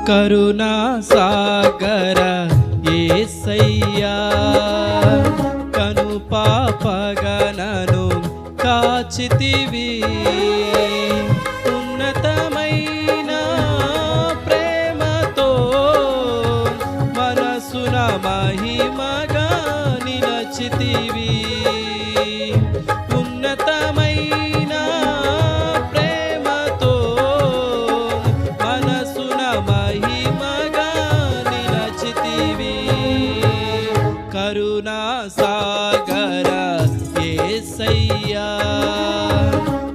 కరుణా సాగర యేసయ్యా కను పాపగనను కాచితివి ఉన్నతమైన ప్రేమతో మనసున మహిమగా నిలచితివి ఉన్నతమైన ప్రేమతో మనసున మహిమగా నిలచితివి కరుణా సాగర యేసయ్యా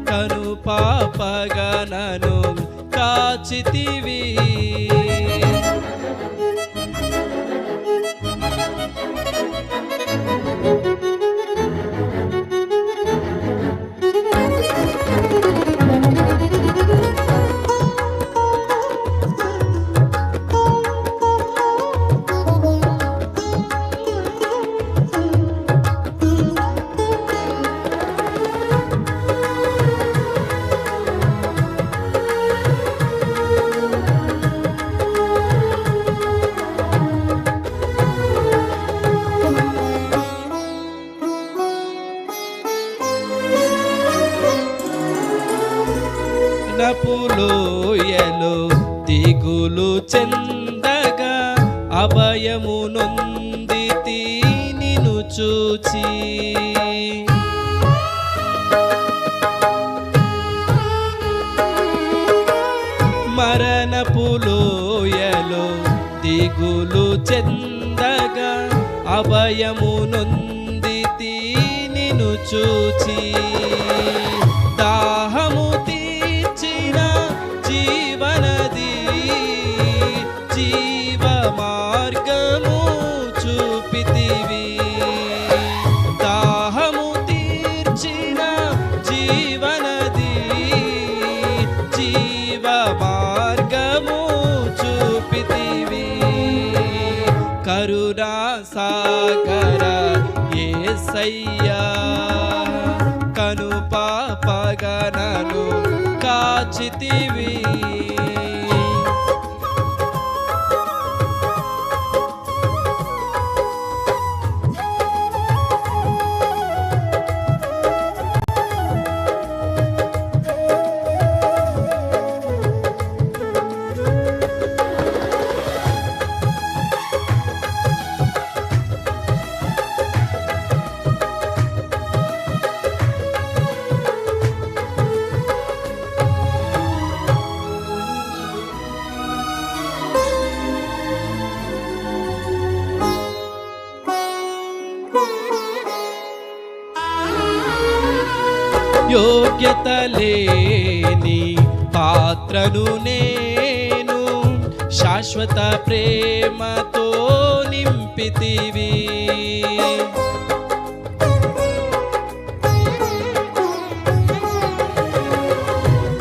కను పాపగనను కాచితివి నపులోయలో దిగులు చెందగా అభయము నొందితి నిన్ను చూచి మరణపులోయలో దిగులు చెందగా అభయము నొందితి నిన్ను చూచి దాహము తీర్చిన జీవనది జీవ మార్గము చూపితివి దాహము తీర్చిన జీవనది జీవ మార్గము చూపితివి కరుణా సాగర యేసయ్యా కను పాపగనను కాచితివి యోగ్యత లేని పాత్రను నేను శాశ్వత ప్రేమతో నింపితివి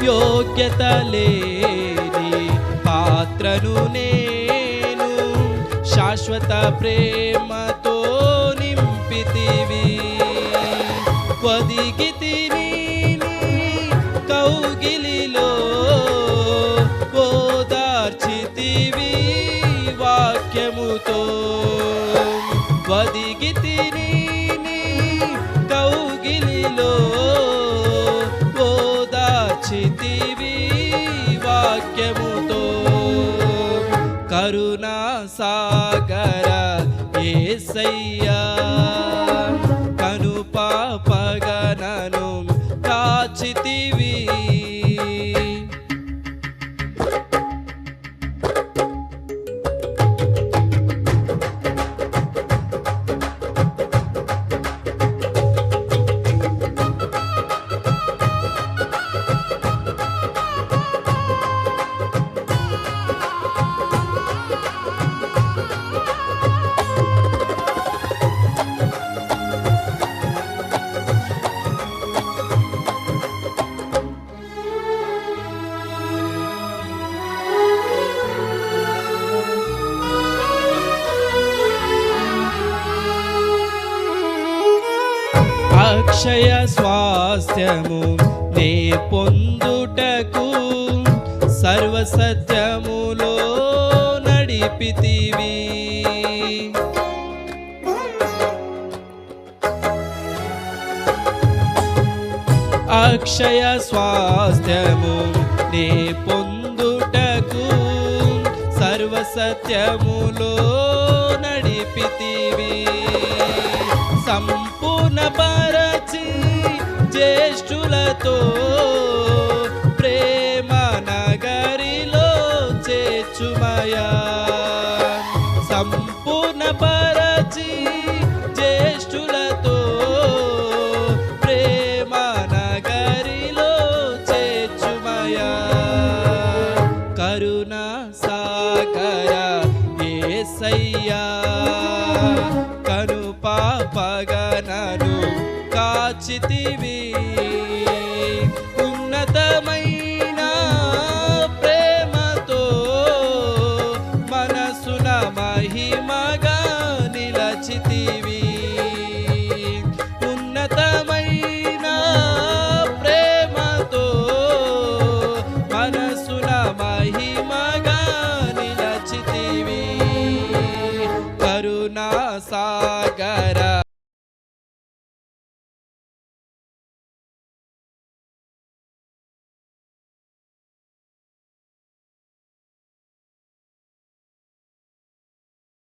యోగ్యత లేని పాత్రను నేను శాశ్వత ప్రేమతో నింపితివి ఒదిగితిని కౌగిలిలో ఓదార్చితివి వాక్యముతో ఒదిగితిని కౌగిలిలో ఓదార్చితివి వాక్యముతో కరుణా సాగర యేసయ్యా కను పాపగనను కాచితివి అక్షయ స్వాస్థ్యము నే పొందుటకు సర్వసత్యములో నడిపితివి. అక్షయ స్వాస్థ్యము నే పొందుటకు సర్వసత్యములో నడిపితివి. సంపూర్ణ పరచి జ్యేష్ఠులతో ప్రేమ నగరిలో చేర్చుమయా. సంపూర్ణ పరచి జ్యేష్ఠులతో ప్రేమ నగరిలో చేర్చుమయా. కరుణా సాగర యేసయ్యా కను పాపగనను కాచితివి. ఉన్నతమైన ప్రేమతో మనసున మహిమగా నిలచితివి. ఉన్నతమైన ప్రేమతో మనసున మహిమగా నిలచితివి. కరుణా సాగర